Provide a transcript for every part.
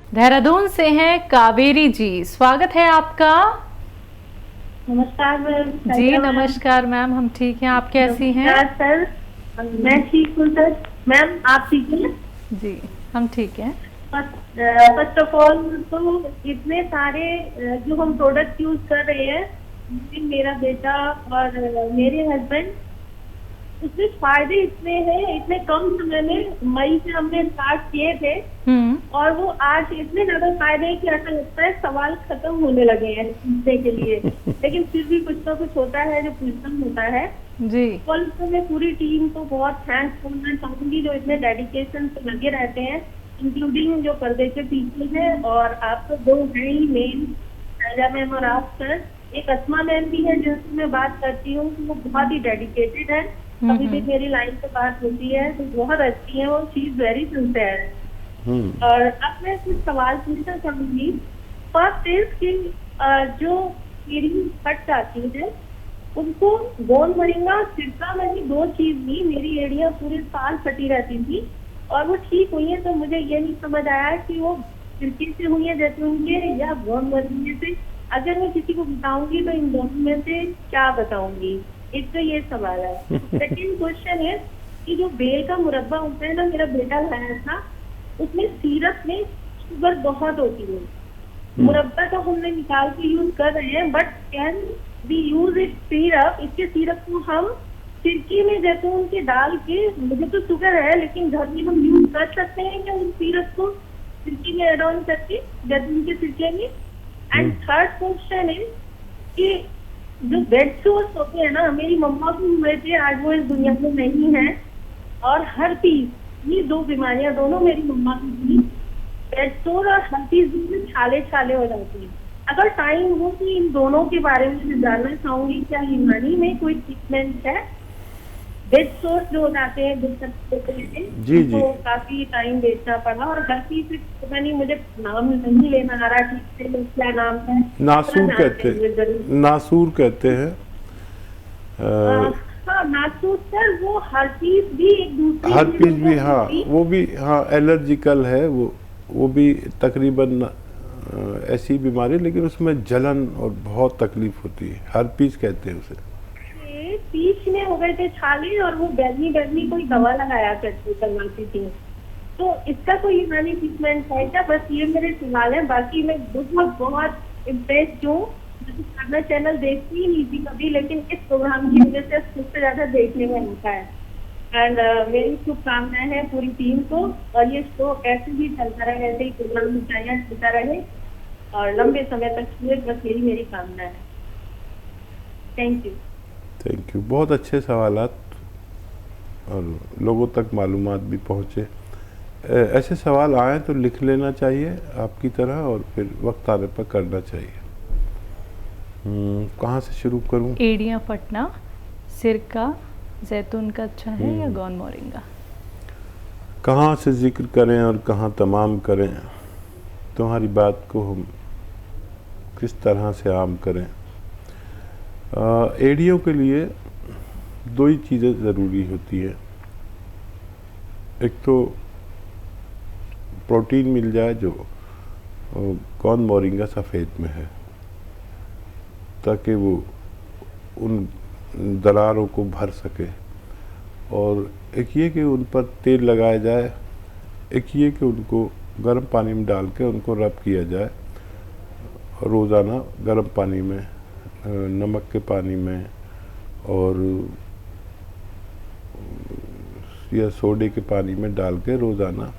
देहरादून से हैं कावेरी जी, स्वागत है आपका। नमस्कार मैम, जी सारिका मैम। नमस्कार मैम, हम ठीक हैं, आप कैसी हैं? नमस्कार सर। मैं ठीक हूँ सर। मैम आप ठीक हैं? जी हम ठीक हैं। फर्स्ट ऑफ ऑल तो इतने सारे जो हम प्रोडक्ट यूज कर रहे हैं, मेरा बेटा और मेरे हस्बैंड, उसमें फायदे इतने हैं, इतने कम समय में मई से हमने स्टार्ट किए थे हम्म। और वो आज इतने ज्यादा फायदे हैं कि ऐसा लगता है सवाल खत्म होने लगे हैं पूछने के लिए। लेकिन फिर भी कुछ ना कुछ होता है जो पूछना होता है। जी। कल से मैं पूरी टीम को बहुत थैंक्स बोलना चाहूंगी जो इतने डेडिकेशन से लगे रहते हैं, इंक्लूडिंग जो पर्दे के पीछे है। और आप तो दो हैं ही मेन, सायरा मैम और आप सर। एक अस्मा मैम भी है जिनसे मैं बात करती हूँ, वो बहुत ही डेडिकेटेड है। कभी भी मेरी लाइन पे बात होती है तो बहुत अच्छी है वो, शी इज वेरी सिंसियर। और अब मैं कुछ सवाल पूछना चाहूंगी। फर्स्ट इज कि जो मेरी फट जाती है उनको गोंद मोरिंगा सिरका में ही दो चीज दी, मेरी एड़ियां पूरे साल फटी रहती थी और वो ठीक हुई है। तो मुझे ये नहीं समझ आया कि वो सिरके से हुई है जैतून के या गोंद मोरिंगे से। अगर मैं किसी को बताऊंगी तो इन दोनों में से क्या बताऊंगी? एक तो ये सवाल है। सेकेंड क्वेश्चन है कि जो बेल का मुरब्बा होता है ना, मेरा बेटा लाया था, उसमें सीरप में शुगर बहुत होती है। मुरब्बा तो हमने निकाल के यूज कर रहे हैं, but can be use it syrup? इसके सीरप को हम सिरके में जैतून के डाल के, मुझे तो शुगर है लेकिन घर में हम यूज कर सकते हैं क्या उस सीरप को सिरके में एड ऑन करके, जैतून के सिरके में? एंड थर्ड क्वेश्चन है कि जो बेड सोर्स होते हैं ना, मेरी मम्मा को हुए थे, आज वो इस दुनिया में नहीं है। और हर्पीस, ये दो बीमारियां दोनों मेरी मम्मा की थी। बेड सोर और हर्पीस में छाले छाले हो जाती है। अगर टाइम हो कि इन दोनों के बारे में मैं जानना चाहूंगी, क्या यूनानी में कोई ट्रीटमेंट है? बेड सोर्स जो हो जाते हैं जी जी। उनको काफी टाइम देखना पड़ा। और हर्पीस पता नहीं, मुझे नाम नहीं लेना आ रहा ठीक से, क्या नाम है? नासूर कहते, नासूर कहते हैं। हाँ नासूर सर, वो हर्पीस भी एक दूसरी हर्पीस भी, हाँ थी। वो भी, हाँ एलर्जिकल है वो भी तकरीबन ऐसी बीमारी, लेकिन उसमें जलन और बहुत तकलीफ होती है। हर्पीस कहते हैं उसे। बीच में हो गए थे छाले और वो गर्मी गर्मी कोई दवा लगाया करवाती थी। तो इसका कोई यूनानी ट्रीटमेंट है क्या? बस ये मेरे सवाल है। बाकी मैं बहुत बहुत इम्प्रेस हूँ। खाना चैनल देखती ही नहीं थी कभी, लेकिन इस प्रोग्राम की वजह से सबसे ज्यादा देखने में आता है। एंड मेरी शुभकामनाएं हैं पूरी टीम को, और ये शो ऐसे ही चलता रहे, ऐसे ही प्रोग्राम ऊंचाइयां चलता रहे और लंबे समय तक चले, बस यही मेरी कामना है। Thank you. थैंक यू, बहुत अच्छे सवालात और लोगों तक मालूमात भी पहुँचे। ऐसे सवाल आए तो लिख लेना चाहिए आपकी तरह, और फिर वक्त आने पर करना चाहिए। कहाँ से शुरू करूँ? एड़ियाँ फटना, सिरका जैतून का अच्छा है या गोंद मोरिंगा? कहाँ से जिक्र करें और कहाँ तमाम करें? तुम्हारी बात को हम किस तरह से आम करें? एड़ियों के लिए दो ही चीज़ें ज़रूरी होती है। एक तो प्रोटीन मिल जाए जो गोंद मोरिंगा सफ़ेद में है, ताकि वो उन दरारों को भर सके। और एक ये कि उन पर तेल लगाया जाए, एक ये कि उनको गर्म पानी में डाल के उनको रब किया जाए रोज़ाना, गर्म पानी में, नमक के पानी में और या सोडे के पानी में डाल के रोज़ाना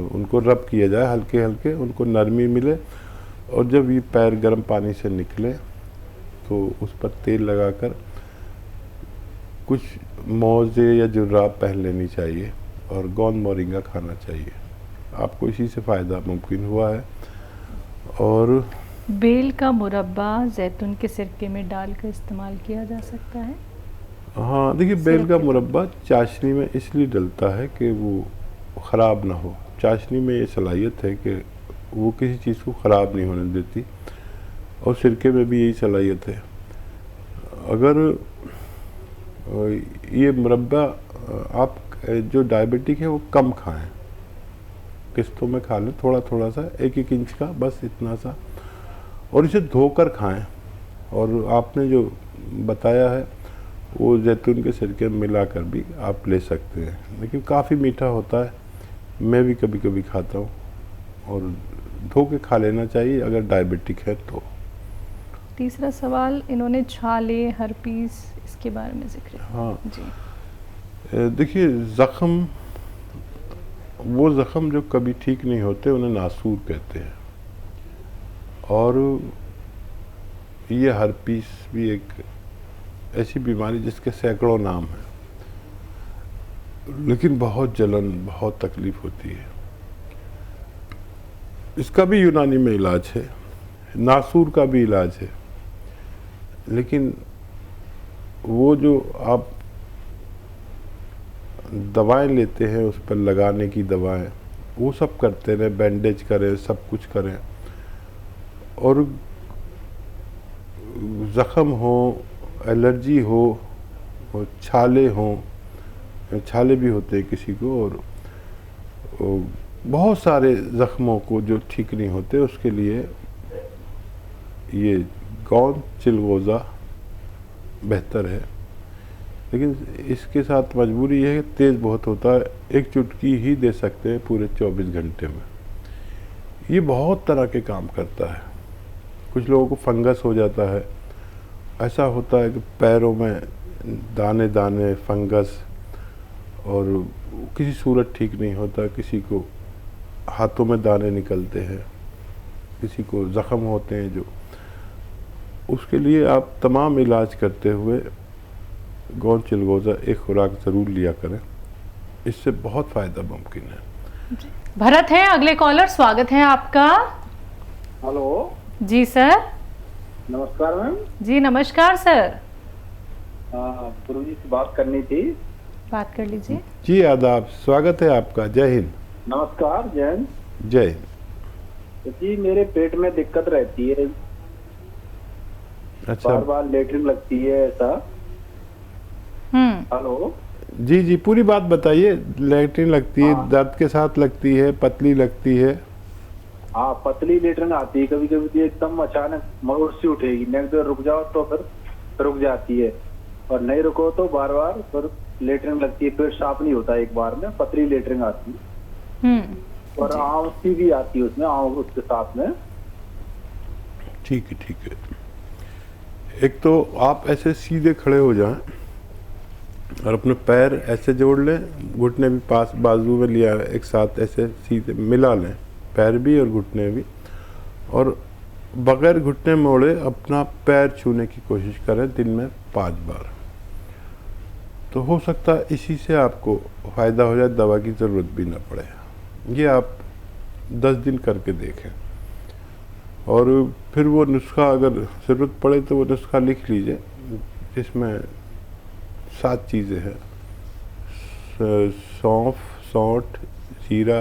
उनको रब किया जाए, हल्के हल्के, उनको नरमी मिले। और जब ये पैर गर्म पानी से निकले तो उस पर तेल लगाकर कुछ मोज़े या जुर्राब पहन लेनी चाहिए और गोंद मोरिंगा खाना चाहिए। आपको इसी से फ़ायदा मुमकिन हुआ है। और बेल का मुरब्बा जैतून के सिरके में डालकर इस्तेमाल किया जा सकता है? हाँ देखिए, बेल का मुरब्बा चाशनी में इसलिए डलता है कि वो ख़राब ना हो। चाशनी में ये सलाहियत है कि वो किसी चीज़ को ख़राब नहीं होने देती, और सिरके में भी यही सलाहियत है। अगर ये मुरब्बा आप जो डायबिटिक है वो कम खाएं, किस्तों में खा लें, थोड़ा थोड़ा सा, 1-1 इंच का, बस इतना सा, और इसे धोकर खाएं। और आपने जो बताया है वो जैतून के सिरके में मिलाकर भी आप ले सकते हैं, लेकिन काफ़ी मीठा होता है, मैं भी कभी कभी खाता हूँ, और धो के खा लेना चाहिए अगर डायबिटिक है तो। तीसरा सवाल इन्होंने छाले, हर्पीस, इसके बारे में जिक्र है। हाँ जी। देखिए, ज़ख़म, वो ज़ख़म जो कभी ठीक नहीं होते उन्हें नासूर कहते हैं, और ये हर्पीस भी एक ऐसी बीमारी जिसके सैकड़ों नाम हैं, लेकिन बहुत जलन, बहुत तकलीफ़ होती है। इसका भी यूनानी में इलाज है, नासूर का भी इलाज है, लेकिन वो जो आप दवाएं लेते हैं, उस पर लगाने की दवाएं, वो सब करते रहें, बैंडेज करें, सब कुछ करें, और ज़ख़म हो, एलर्जी हो, और छाले हों, छाले भी होते हैं किसी को, और बहुत सारे ज़ख़्मों को जो ठीक नहीं होते, उसके लिए ये गोंद चिलगोज़ा बेहतर है। लेकिन इसके साथ मजबूरी यह है कि तेज़ बहुत होता है, एक चुटकी ही दे सकते हैं पूरे 24 घंटे में। ये बहुत तरह के काम करता है। कुछ लोगों को फंगस हो जाता है, ऐसा होता है कि पैरों में दाने दाने फंगस, और किसी सूरत ठीक नहीं होता, किसी को हाथों में दाने निकलते हैं, किसी को ज़ख़म होते हैं जो, उसके लिए आप तमाम इलाज करते हुए गोंद चिलगोज़ा एक खुराक ज़रूर लिया करें, इससे बहुत फ़ायदा मुमकिन है। भरत हैं अगले कॉलर, स्वागत है आपका। हेलो जी सर। नमस्कार मैम। जी नमस्कार सर। गुरु जी से बात करनी थी। बात कर लीजिए। जी आदाब, स्वागत है आपका, जय हिंद। नमस्कार, जय हिंद। जय हिंद। तो जी मेरे पेट में दिक्कत रहती है, अच्छा, बार बार लेटरिन लगती है ऐसा। हेलो जी जी, पूरी बात बताइए। लेटरिन लगती है, हाँ। दर्द के साथ लगती है, पतली लगती है? हाँ, पतली लेटरिन आती है, कभी कभी एकदम अचानक मोड़ से उठेगी, नेक्स्ट देर रुक जाओ तो फिर रुक जाती है, और नहीं रुको तो बार बार फिर लेटरिन लगती है। पेट साफ नहीं होता एक बार में, पतली लेटरिन आती है, और आंवसी भी आती है उसमें, उसके साथ में। ठीक है, ठीक है। एक तो आप ऐसे सीधे खड़े हो जाएं और अपने पैर ऐसे जोड़ लें, घुटने भी पास बाजू में लिया, एक साथ ऐसे सीधे मिला लें, पैर भी और घुटने भी, और बगैर घुटने मोड़े अपना पैर छूने की कोशिश करें दिन में 5 बार। तो हो सकता है इसी से आपको फ़ायदा हो जाए, दवा की ज़रूरत भी ना पड़े। ये आप 10 दिन करके देखें, और फिर वो नुस्खा अगर ज़रूरत पड़े तो वो नुस्खा लिख लीजिए, जिसमें 7 चीज़ें हैं: सौंफ, सौंठ, जीरा,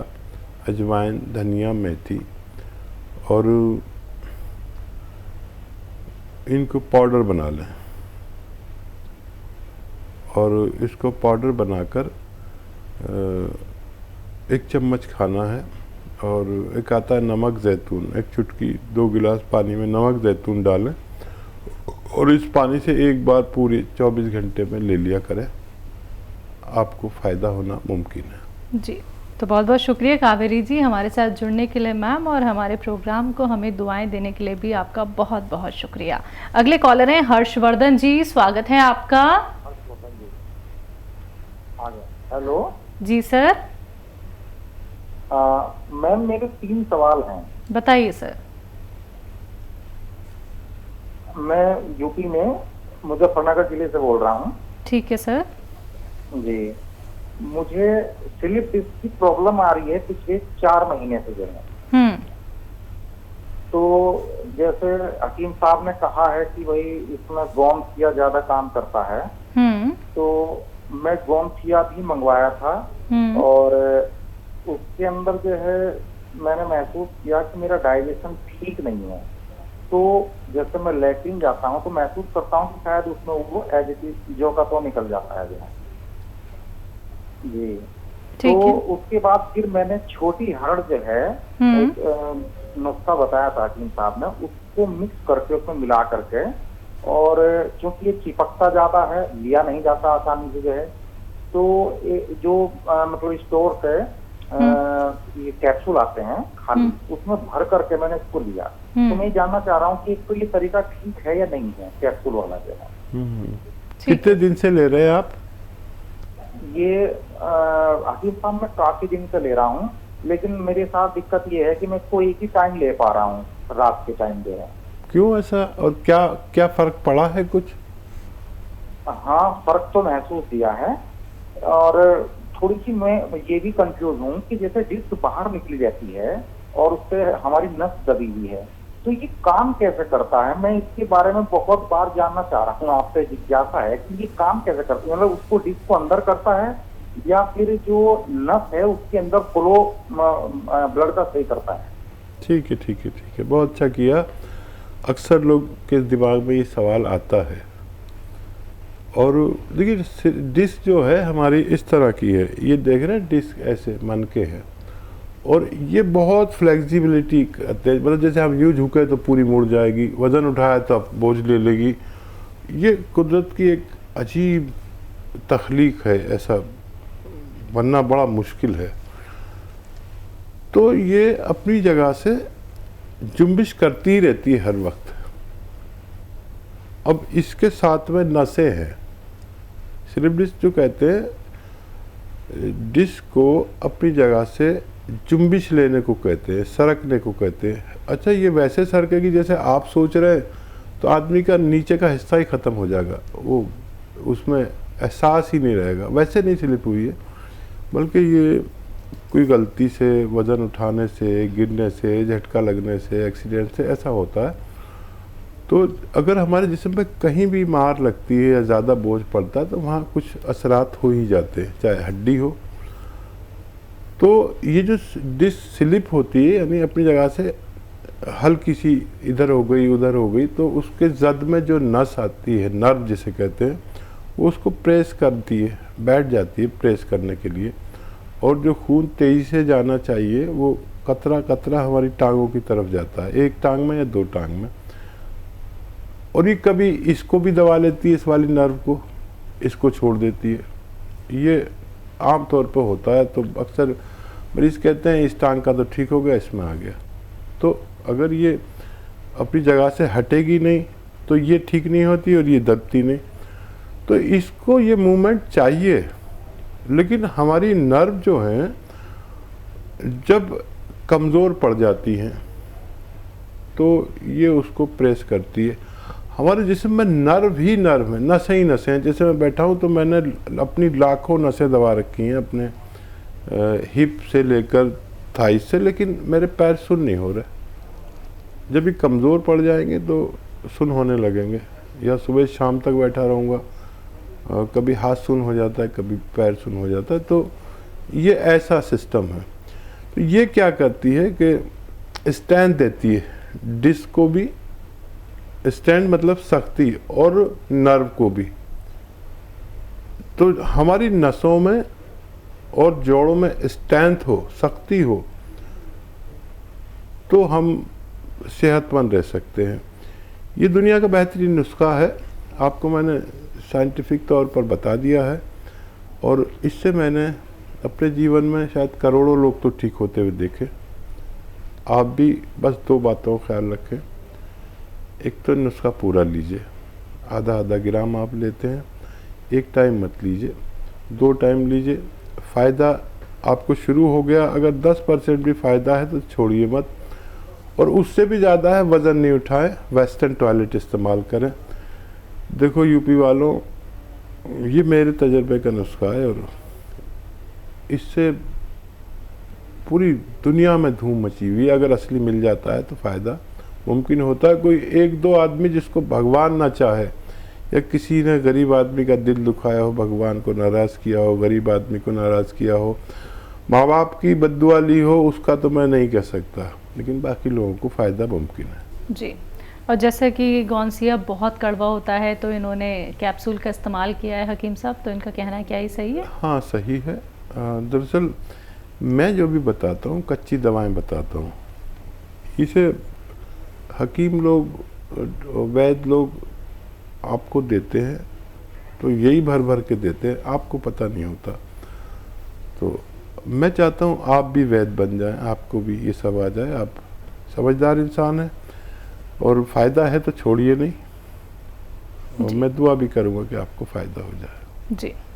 अजवाइन, धनिया, मेथी, और इनको पाउडर बना लें, और इसको पाउडर बनाकर 1 चम्मच खाना है। और एक आता है नमक ज़ैतून, 1 चुटकी 2 गिलास पानी में नमक ज़ैतून डालें, और इस पानी से एक बार पूरे 24 घंटे में ले लिया करें, आपको फ़ायदा होना मुमकिन है। जी, तो बहुत बहुत शुक्रिया कावेरी जी हमारे साथ जुड़ने के लिए मैम, और हमारे प्रोग्राम को हमें दुआएं देने के लिए भी आपका बहुत बहुत शुक्रिया। अगले कॉलर हैं हर्षवर्धन जी, स्वागत है आपका। हेलो जी सर। मैम मेरे 3 सवाल हैं। बताइए सर। मैं यूपी में मुजफ्फरनगर जिले से बोल रहा हूँ। ठीक है सर। जी, मुझे स्लिप डिस्क की प्रॉब्लम आ रही है पिछले 4 महीने से जो है। तो जैसे हकीम साहब ने कहा है कि भाई इसमें गोमथिया ज्यादा काम करता है, तो मैं गोमथिया भी मंगवाया था, और उसके अंदर जो है मैंने महसूस किया कि मेरा डाइजेशन ठीक नहीं है। तो जैसे मैं लैट्रिन जाता हूँ तो महसूस करता हूँ कि शायद उसमें वो एज इट इज जो का तो निकल जाता है जो है। जी, ठीक तो है। उसके बाद फिर मैंने छोटी हरड़ जो है एक नुस्खा बताया था हकीम साहब ने, उसको मिक्स करके उसमें मिला करके, और क्योंकि ये चिपकता ज्यादा है, लिया नहीं जाता आसानी से जो है, तो जो मतलब स्टोर से ये कैप्सूल आते हैं खाली, उसमें भर करके मैंने इसको लिया। तो मैं जानना चाह रहा हूँ कि तो ये तरीका ठीक है या नहीं है, कैप्सूल वाला जो है। कितने दिन से ले रहे हैं आप? ये हकीम साहब मैं काफी दिन से ले रहा हूँ, लेकिन मेरे साथ दिक्कत ये है कि मैं इसको एक ही टाइम ले पा रहा हूँ, रात के टाइम जो है। क्यों ऐसा, और क्या क्या फर्क पड़ा है कुछ? हाँ, फर्क तो महसूस किया है, और थोड़ी सी मैं ये भी कंफ्यूज हूँ कि जैसे डिस्क बाहर निकली जाती है और उससे हमारी नस दबी हुई है, तो ये काम कैसे करता है? मैं इसके बारे में बहुत बार जानना चाह रहा हूँ, आपसे जिज्ञासा है कि ये काम कैसे करता है, मतलब उसको डिस्क को अंदर करता है या फिर जो नस है उसके अंदर फ्लो ब्लड का सही करता है? ठीक है, ठीक है, ठीक है, बहुत अच्छा किया। अक्सर लोग के दिमाग में ये सवाल आता है। और देखिए, डिस्क जो है हमारी इस तरह की है, ये देख रहे हैं, डिस्क ऐसे मन के है, और ये बहुत फ्लेक्सिबिलिटी करते हैं, मतलब जैसे हम यूँ झुके तो पूरी मुड़ जाएगी, वज़न उठाया तो आप बोझ ले लेगी। ये कुदरत की एक अजीब तख्लीक है, ऐसा बनना बड़ा मुश्किल है। तो ये अपनी जगह से जुम्बिश करती रहती है हर वक्त। अब इसके साथ में नसें हैं, स्लिप डिस्क जो कहते हैं, डिस्क को अपनी जगह से जुम्बिश लेने को कहते हैं, सरकने को कहते हैं। अच्छा, ये वैसे सरकेगी जैसे आप सोच रहे हैं, तो आदमी का नीचे का हिस्सा ही ख़त्म हो जाएगा, वो उसमें एहसास ही नहीं रहेगा। वैसे नहीं स्लिप हुई है, बल्कि ये कोई गलती से, वज़न उठाने से, गिरने से, झटका लगने से, एक्सीडेंट से ऐसा होता है। तो अगर हमारे जिस्म पे कहीं भी मार लगती है या ज़्यादा बोझ पड़ता है, तो वहाँ कुछ असरात हो ही जाते हैं, चाहे हड्डी हो। तो ये जो डिस्क स्लिप होती है, यानी अपनी जगह से हल्की सी इधर हो गई, उधर हो गई, तो उसके जद में जो नस आती है, नर्व जिसे कहते हैं, वो उसको प्रेस करती है, बैठ जाती है प्रेस करने के लिए, और जो खून तेज़ी से जाना चाहिए वो कतरा कतरा हमारी टांगों की तरफ जाता है, एक टांग में या दो टांग में। और ये कभी इसको भी दबा लेती है, इस वाली नर्व को, इसको छोड़ देती है। ये आम तौर पर होता है। तो अक्सर मरीज़ कहते हैं इस टांग का तो ठीक हो गया, इसमें आ गया। तो अगर ये अपनी जगह से हटेगी नहीं तो ये ठीक नहीं होती और ये दबती नहीं। तो इसको ये मूवमेंट चाहिए, लेकिन हमारी नर्व जो हैं जब कमज़ोर पड़ जाती हैं तो ये उसको प्रेस करती है। हमारे जिस्म में नर्व ही नर्व है, नसें ही नसें हैं। जैसे मैं बैठा हूँ तो मैंने अपनी लाखों नसें दबा रखी हैं, अपने हिप से लेकर थाई से, लेकिन मेरे पैर सुन नहीं हो रहे। जब ये कमज़ोर पड़ जाएंगे तो सुन होने लगेंगे, या सुबह शाम तक बैठा रहूँगा, कभी हाथ सुन हो जाता है, कभी पैर सुन हो जाता है। तो ये ऐसा सिस्टम है। तो ये क्या करती है कि स्टैंड देती है डिस्क को भी, स्टैंड मतलब सख्ती, और नर्व को भी। तो हमारी नसों में और जोड़ों में स्ट्रेंथ हो, शक्ति हो, तो हम सेहतमंद रह सकते हैं। ये दुनिया का बेहतरीन नुस्खा है, आपको मैंने साइंटिफिक तौर पर बता दिया है, और इससे मैंने अपने जीवन में शायद करोड़ों लोग तो ठीक होते हुए देखे। आप भी बस दो बातों का ख्याल रखें। एक तो नुस्खा पूरा लीजिए, आधा आधा ग्राम आप लेते हैं, एक टाइम मत लीजिए, 2 टाइम लीजिए। फ़ायदा आपको शुरू हो गया, अगर 10% भी फ़ायदा है तो छोड़िए मत, और उससे भी ज़्यादा है वज़न नहीं उठाएं, वेस्टर्न टॉयलेट इस्तेमाल करें। देखो यूपी वालों, ये मेरे तजर्बे का नुस्खा है, और इससे पूरी दुनिया में धूम मची हुई है। अगर असली मिल जाता है तो फ़ायदा मुमकिन होता है। कोई 1-2 आदमी जिसको भगवान ना चाहे, या किसी ने गरीब आदमी का दिल दुखाया हो, भगवान को नाराज़ किया हो, गरीब आदमी को नाराज़ किया हो, माँ बाप की बद्दुआ ली हो, उसका तो मैं नहीं कह सकता, लेकिन बाकी लोगों को फ़ायदा मुमकिन है जी। और जैसे कि गौनसिया बहुत कड़वा होता है, तो इन्होंने कैप्सूल का इस्तेमाल किया है हकीम साहब, तो इनका कहना है क्या ही सही है? हाँ, सही है। दरअसल मैं जो भी बताता हूँ कच्ची दवाएं बताता हूँ। इसे हकीम लोग, वैद्य लोग आपको देते हैं तो यही भर भर के देते हैं, आपको पता नहीं होता। तो मैं चाहता हूँ आप भी वैद्य बन जाएं, आपको भी ये सब आ जाए। आप समझदार इंसान हैं और फ़ायदा है तो छोड़िए नहीं। और मैं दुआ भी करूँगा कि आपको फ़ायदा हो जाए। जी।